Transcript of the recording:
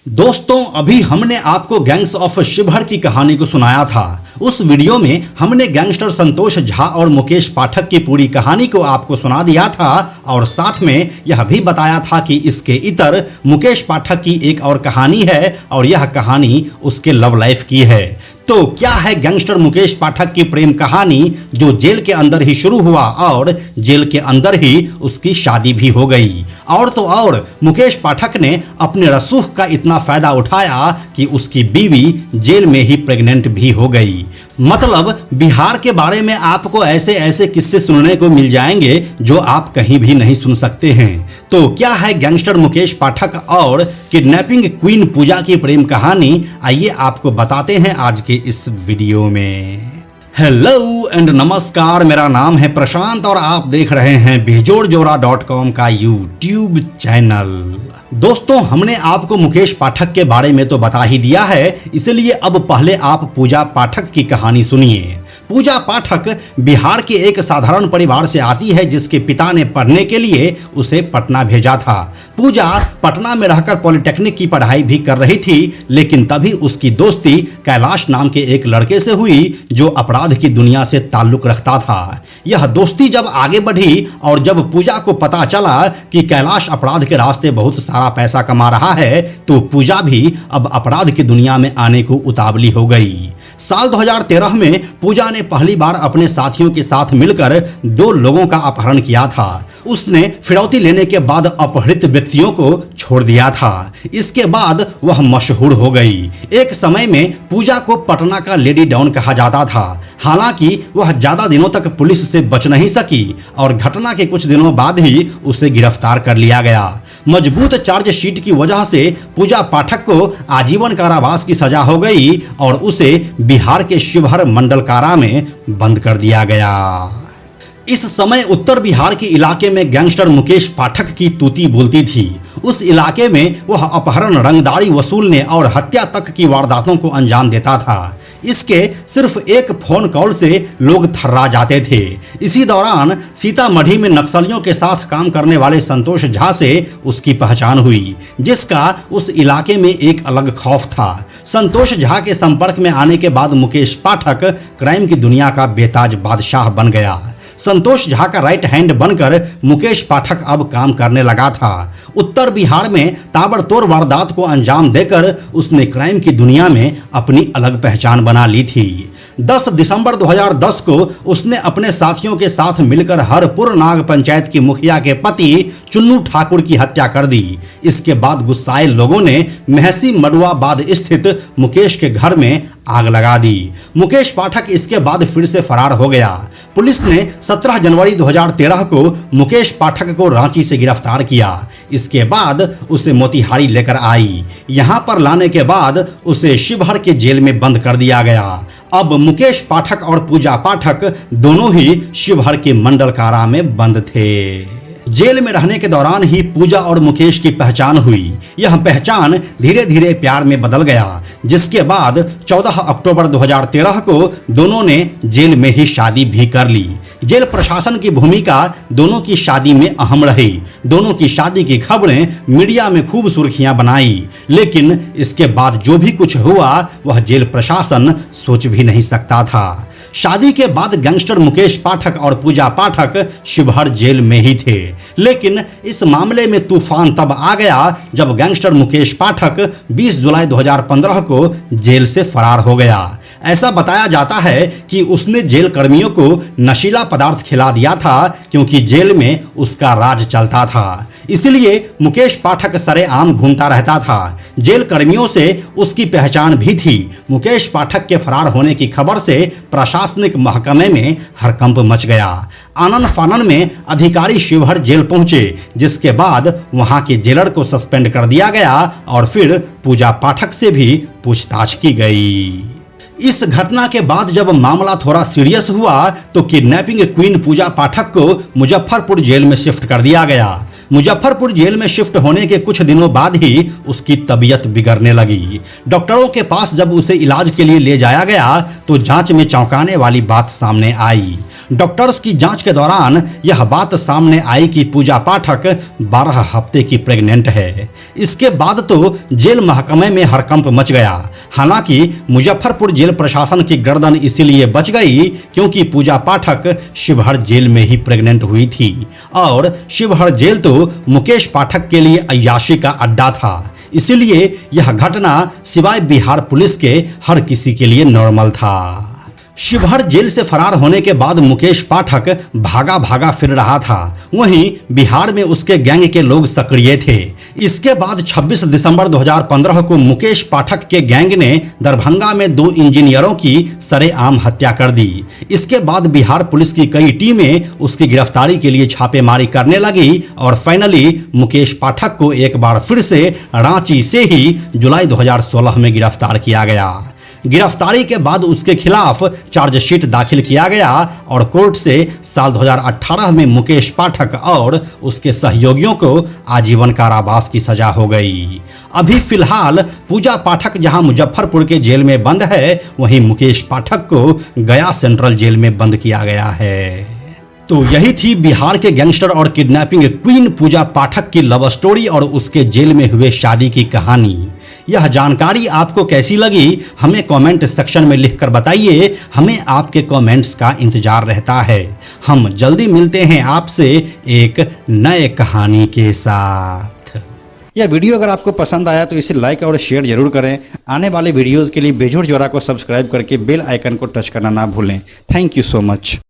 दोस्तों, अभी हमने आपको गैंग्स ऑफ शिवहर की कहानी को सुनाया था। उस वीडियो में हमने गैंगस्टर संतोष झा और मुकेश पाठक की पूरी कहानी को आपको सुना दिया था और साथ में यह भी बताया था कि इसके इतर मुकेश पाठक की एक और कहानी है और यह कहानी उसके लव लाइफ की है। तो क्या है गैंगस्टर मुकेश पाठक की प्रेम कहानी जो जेल के अंदर ही शुरू हुआ और जेल के अंदर ही उसकी शादी भी हो गई। और तो और मुकेश पाठक ने अपने रसूख का इतना फायदा उठाया कि उसकी बीवी जेल में ही प्रेग्नेंट भी हो गई। मतलब बिहार के बारे में आपको ऐसे ऐसे किस्से सुनने को मिल जाएंगे जो आप कहीं भी नहीं सुन सकते हैं। तो क्या है गैंगस्टर मुकेश पाठक और किडनैपिंग क्वीन पूजा की प्रेम कहानी, आइए आपको बताते हैं आज के इस वीडियो में। हेलो एंड नमस्कार, मेरा नाम है प्रशांत और आप देख रहे हैं बेजोड़जोरा.com का यूट्यूब चैनल। दोस्तों, हमने आपको मुकेश पाठक के बारे में तो बता ही दिया है, इसलिए अब पहले आप पूजा पाठक की कहानी सुनिए। पूजा पाठक बिहार के एक साधारण परिवार से आती है जिसके पिता ने पढ़ने के लिए उसे पटना भेजा था। पूजा पटना में रहकर पॉलिटेक्निक की पढ़ाई भी कर रही थी, लेकिन तभी उसकी दोस्ती कैलाश नाम के एक लड़के से हुई जो अपराध की दुनिया से ताल्लुक रखता था। यह दोस्ती जब आगे बढ़ी और जब पूजा को पता चला कि कैलाश अपराध के रास्ते बहुत सारा पैसा कमा रहा है, तो पूजा भी अब अपराध की दुनिया में आने को उतावली हो गई। साल 2013 में पूजा ने पहली बार अपने साथियों के साथ मिलकर 2 लोगों का अपहरण किया था। उसने फिरौती लेने के बाद अपहृत व्यक्तियों को छोड़ दिया था। इसके बाद वह मशहूर हो गई। एक समय में पूजा को पटना का लेडी डॉन कहा जाता था। हालांकि वह ज्यादा दिनों तक पुलिस से बच नहीं सकी और घटना के कुछ दिनों बाद ही उसे गिरफ्तार कर लिया गया। मजबूत चार्जशीट की वजह से पूजा पाठक को आजीवन कारावास की सजा हो गई और उसे बिहार के शिवहर मंडल कारा में बंद कर दिया गया। इस समय उत्तर बिहार के इलाके में गैंगस्टर मुकेश पाठक की तूती बोलती थी। उस इलाके में वह अपहरण, रंगदारी वसूलने और हत्या तक की वारदातों को अंजाम देता था। इसके सिर्फ एक फोन कॉल से लोग थर्रा जाते थे। इसी दौरान सीतामढ़ी में नक्सलियों के साथ काम करने वाले संतोष झा से उसकी पहचान हुई, जिसका उस इलाके में एक अलग खौफ था। संतोष झा के संपर्क में आने के बाद मुकेश पाठक क्राइम की दुनिया का बेताज बादशाह बन गया। संतोष झा का राइट हैंड बनकर मुकेश पाठक अब काम करने लगा था। उत्तर बिहार में ताबड़तोड़ वारदात को अंजाम देकर उसने क्राइम की दुनिया में अपनी अलग पहचान बना ली थी। 10 दिसंबर 2010 को उसने अपने साथियों के साथ मिलकर हरपुर नाग पंचायत की मुखिया के पति चुन्नू ठाकुर की हत्या कर दी। इसके बाद गुस्साए लोगों ने महसी मडुआबाद स्थित मुकेश के घर में आग लगा दी। मुकेश पाठक इसके बाद फिर से फरार हो गया। पुलिस ने 17 जनवरी 2013 को मुकेश पाठक को रांची से गिरफ्तार किया। इसके बाद उसे मोतिहारी लेकर आई। यहां पर लाने के बाद उसे शिवहर के जेल में बंद कर दिया गया। अब मुकेश पाठक और पूजा पाठक दोनों ही शिवहर के मंडल कारा में बंद थे। जेल में रहने के दौरान ही पूजा और मुकेश की पहचान हुई। यह पहचान धीरे धीरे प्यार में बदल गया, जिसके बाद 14 अक्टूबर 2013 को दोनों ने जेल में ही शादी भी कर ली। जेल प्रशासन की भूमिका दोनों की शादी में अहम रही। दोनों की शादी की खबरें मीडिया में खूब सुर्खियां बनाई, लेकिन इसके बाद जो भी कुछ हुआ वह जेल प्रशासन सोच भी नहीं सकता था। शादी के बाद गैंगस्टर मुकेश पाठक और पूजा पाठक शिवहर जेल में ही थे, लेकिन इस मामले में तूफान तब आ गया जब गैंगस्टर मुकेश पाठक 20 जुलाई 2015 को जेल से फरार हो गया। ऐसा बताया जाता है कि उसने जेल कर्मियों को नशीला पदार्थ खिला दिया था, क्योंकि जेल में उसका राज चलता था। इसलिए मुकेश पाठक सरेआम घूमता रहता था। जेल कर्मियों से उसकी पहचान भी थी। मुकेश पाठक के फरार होने की खबर से प्रशासनिक महकमे में हड़कंप मच गया। आनन फानन में अधिकारी शिवहर जेल पहुंचे, जिसके बाद वहां के जेलर को सस्पेंड कर दिया गया और फिर पूजा पाठक से भी पूछताछ की गई। इस घटना के बाद जब मामला थोड़ा सीरियस हुआ तो किडनैपिंग क्वीन पूजा पाठक को मुजफ्फरपुर जेल में शिफ्ट कर दिया गया। मुजफ्फरपुर जेल में शिफ्ट होने के कुछ दिनों बाद ही उसकी तबीयत बिगड़ने लगी। डॉक्टरों के पास जब उसे इलाज के लिए ले जाया गया तो जांच में चौंकाने वाली बात सामने आई। डॉक्टर्स की जांच के दौरान यह बात सामने आई कि पूजा पाठक 12 हफ्ते की प्रेग्नेंट है। इसके बाद तो जेल महकमे में हड़कंप मच गया। हालांकि मुजफ्फरपुर जेल प्रशासन की गर्दन इसीलिए बच गई क्योंकि पूजा पाठक शिवहर जेल में ही प्रेग्नेंट हुई थी और शिवहर जेल तो मुकेश पाठक के लिए अय्याशी का अड्डा था। इसीलिए यह घटना सिवाय बिहार पुलिस के हर किसी के लिए नॉर्मल था। शिवहर जेल से फरार होने के बाद मुकेश पाठक भागा भागा फिर रहा था। वहीं बिहार में उसके गैंग के लोग सक्रिय थे। इसके बाद 26 दिसंबर 2015 को मुकेश पाठक के गैंग ने दरभंगा में 2 इंजीनियरों की सरेआम हत्या कर दी। इसके बाद बिहार पुलिस की कई टीमें उसकी गिरफ्तारी के लिए छापेमारी करने लगी और फाइनली मुकेश पाठक को एक बार फिर से रांची से ही जुलाई 2016 में गिरफ्तार किया गया। गिरफ्तारी के बाद उसके खिलाफ चार्जशीट दाखिल किया गया और कोर्ट से साल 2018 में मुकेश पाठक और उसके सहयोगियों को आजीवन कारावास की सजा हो गई। अभी फिलहाल पूजा पाठक जहां मुजफ्फरपुर के जेल में बंद है, वहीं मुकेश पाठक को गया सेंट्रल जेल में बंद किया गया है। तो यही थी बिहार के गैंगस्टर और किडनैपिंग क्वीन पूजा पाठक की लव स्टोरी और उसके जेल में हुए शादी की कहानी। यह जानकारी आपको कैसी लगी हमें कमेंट सेक्शन में लिखकर बताइए। हमें आपके कमेंट्स का इंतजार रहता है। हम जल्दी मिलते हैं आपसे एक नए कहानी के साथ। यह वीडियो अगर आपको पसंद आया तो इसे लाइक और शेयर जरूर करें। आने वाले वीडियोज़ के लिए बेजोड़ जोड़ा को सब्सक्राइब करके बेल आइकन को टच करना ना भूलें। Thank you so much.